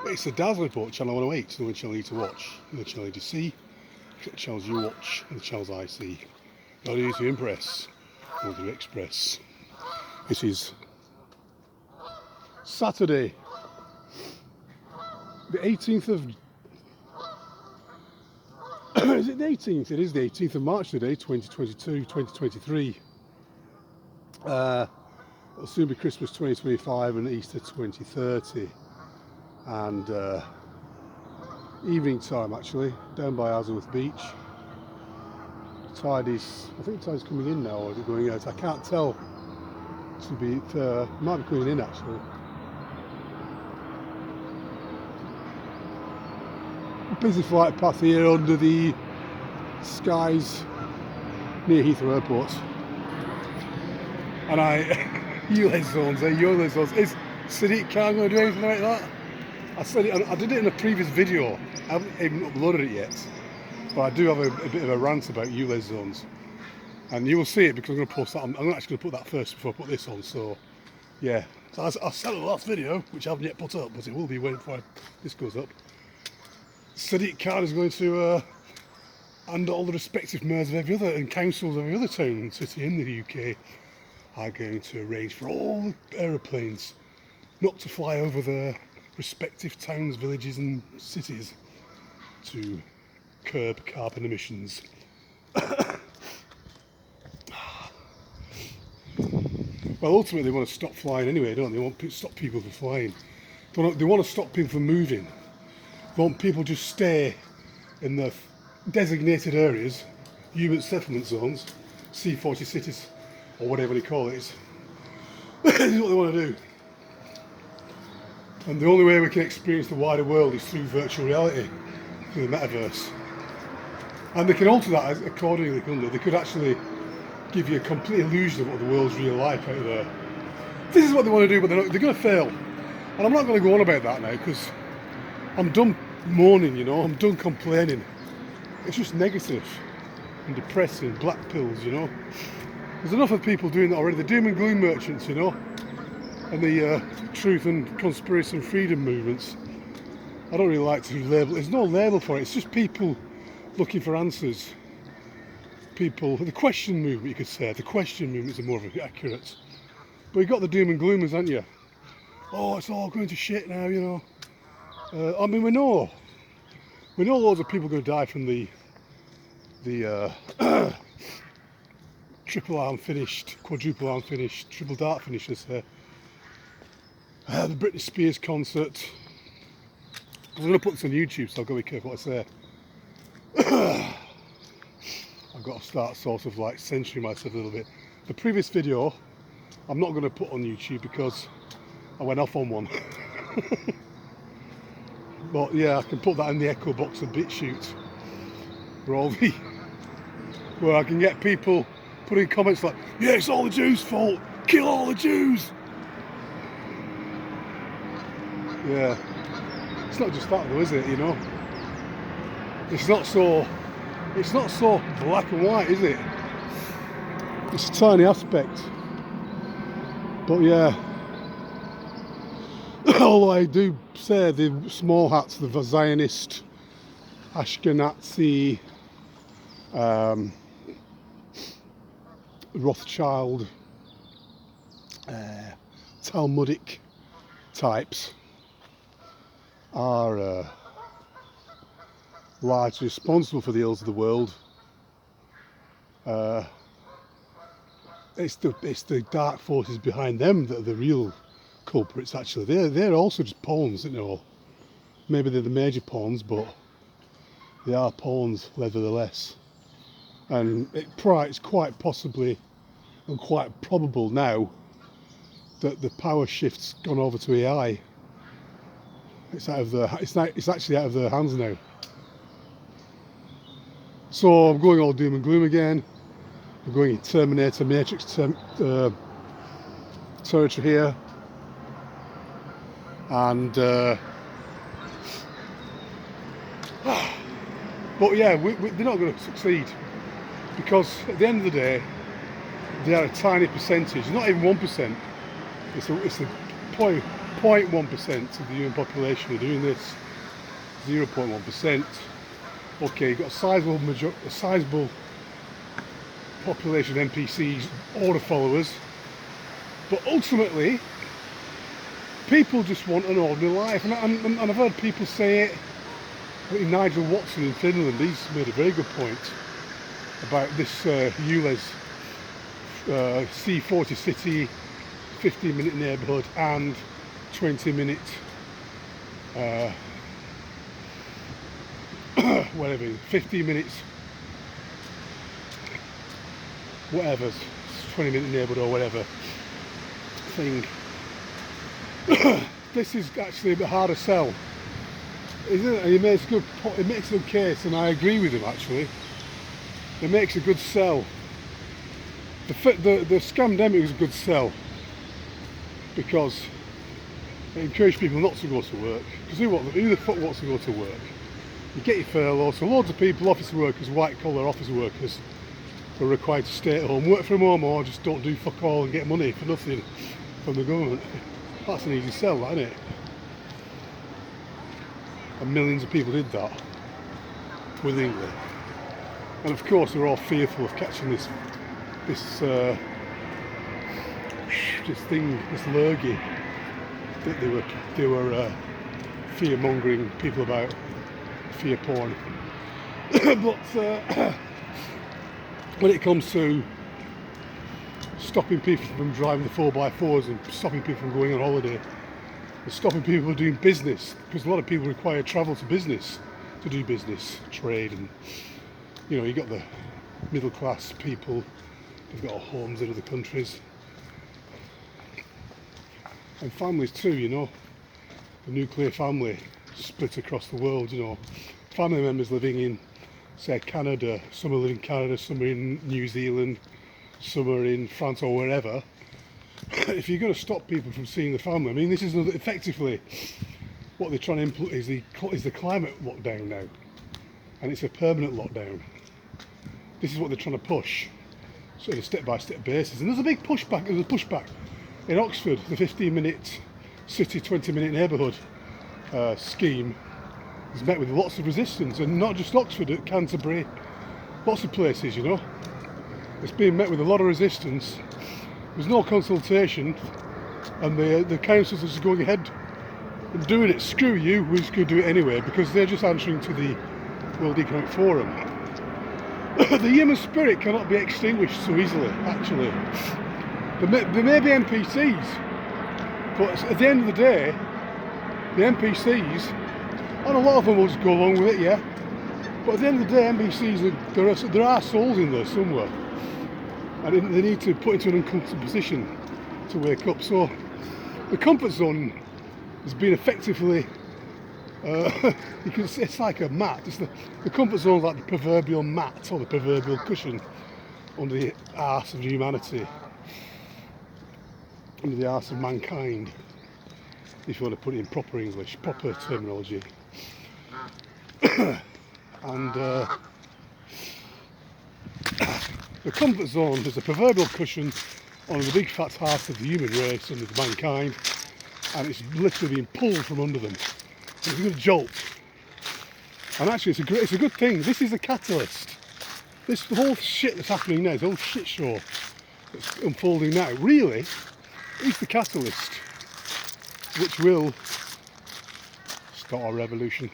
It's the Dazzle Report, channel 108, the one channel you need to watch, the channel you need to see, the channels you watch, and the channels I see. Not easy to impress, or to express. This is Saturday, the 18th of... is it the 18th? It is the 18th of March today, 2022, 2023. It'll soon be Christmas 2025 and Easter 2030. And evening time actually, down by Azworth Beach. Tide is, I think the tide's coming in now, or is it going out? I can't tell, to be fair. It might be coming in actually. Busy flight path here under the skies near Heathrow Airport. And ULEZ zones, ULEZ zones. Is Sadiq Khan going to do anything like that? I said it, I did it in a previous video. I haven't even uploaded it yet, but I do have a bit of a rant about ULEZ zones, and you will see it because I'm going to post that. I'm actually going to put that first before I put this on. So yeah, so I said in the last video, which I haven't yet put up, but it will be when this goes up. Sadiq Khan is going to, and all the respective mayors of every other and councils of every other town and city in the UK are going to arrange for all the aeroplanes not to fly over their respective towns, villages and cities to curb carbon emissions. Well, ultimately they want to stop flying anyway, don't they? They want to stop people from flying. They want to stop people from moving. They want people to just stay in the designated areas, human settlement zones, C40 cities, or whatever they call it. This is what they want to do. And the only way we can experience the wider world is through virtual reality, through the metaverse. And they can alter that accordingly, couldn't they? They could actually give you a complete illusion of what the world's really like out there. This is what they want to do, but they're going to fail. And I'm not going to go on about that now, because I'm done moaning, you know, I'm done complaining. It's just negative and depressing, black pills, you know. There's enough of people doing that already. The doom and gloom merchants, you know, and the truth and conspiracy and freedom movements. I don't really like to label, there's no label for it, it's just people looking for answers. People, the question movement, you could say, the question movements are more accurate. But you've got the doom and gloomers, haven't you? Oh, it's all going to shit now, you know. I mean, we know loads of people are going to die from the triple arm finished, quadruple arm finished, triple dart finishes here. The Britney Spears concert. I'm going to put this on YouTube, so I've got to be careful what I say. I've got to start sort of like censoring myself a little bit. The previous video, I'm not going to put on YouTube because I went off on one. But yeah, I can put that in the echo box of BitChute, where I can get people putting comments like, yeah, it's all the Jews' fault, kill all the Jews. Yeah, it's not just that though, is it, you know? It's not so black and white, is it? It's a tiny aspect. But yeah, although I do say the small hats, the Zionist, Ashkenazi, Rothschild, Talmudic types are largely responsible for the ills of the world. It's the dark forces behind them that are the real culprits. Actually, they're also just pawns, you know. Maybe they're the major pawns, but they are pawns nevertheless. And it's quite possibly and quite probable now that the power shift's gone over to AI. It's actually out of their hands now. So I'm going all doom and gloom again. I'm going in Terminator Matrix territory here, and but yeah, they're not going to succeed, because at the end of the day, they are a tiny percentage, not even 1%. It's a 0.1% of the human population who are doing this. 0.1%. Okay, you've got a sizable population of NPCs, order followers, but ultimately people just want an ordinary life, and I've heard people say it. I think Nigel Watson in Finland, he's made a very good point about this ULEZ C40 city, 15-minute neighbourhood and 20-minute whatever, 15 minutes whatever, 20-minute neighbourhood or whatever thing. This is actually a bit harder to sell, isn't it? And he makes a good case, and I agree with him actually. It makes a good sell. The scamdemic is a good sell because it encourages people not to go to work. Because who the fuck wants to go to work? You get your furlough, so loads of people, office workers, white collar office workers, are required to stay at home, work from home, or just don't do fuck all and get money for nothing from the government. That's an easy sell, that, isn't it? And millions of people did that willingly. And of course they're all fearful of catching this lurgy that they were fear-mongering people about, fear porn. But when it comes to stopping people from driving the 4x4s and stopping people from going on holiday and stopping people from doing business, because a lot of people require travel to business, to do business, trade, and you know, you got the middle class people who've got homes in other countries and families too, you know, the nuclear family split across the world, you know, family members living in, say, Canada, some are living in Canada, some are in New Zealand, some are in France or wherever. If you're going to stop people from seeing the family, I mean, this is effectively what they're trying to implement is the climate lockdown now, and it's a permanent lockdown. This is what they're trying to push, so on a step-by-step basis. And there's a big pushback. There's a pushback in Oxford. The 15-minute city, 20-minute neighbourhood scheme is met with lots of resistance, and not just Oxford, at Canterbury, lots of places, you know. It's being met with a lot of resistance. There's no consultation, and the councils are just going ahead and doing it. Screw you, we're just going to do it anyway, because they're just answering to the World Economic Forum. The human spirit cannot be extinguished so easily, actually. There may be NPCs, but at the end of the day, the NPCs, and a lot of them will just go along with it, yeah, but at the end of the day, NPCs, there are souls in there somewhere, and they need to put into an uncomfortable position to wake up. So the comfort zone has been effectively because it's like a mat. The comfort zone is like the proverbial mat or the proverbial cushion under the arse of humanity, under the arse of mankind, if you want to put it in proper English, proper terminology. And the comfort zone is the proverbial cushion on the big fat heart of the human race and of mankind, and it's literally being pulled from under them. It's a good jolt, and actually it's a good thing. This is the catalyst. The whole shit that's happening now, the whole shit show that's unfolding now, really is the catalyst which will start a revolution.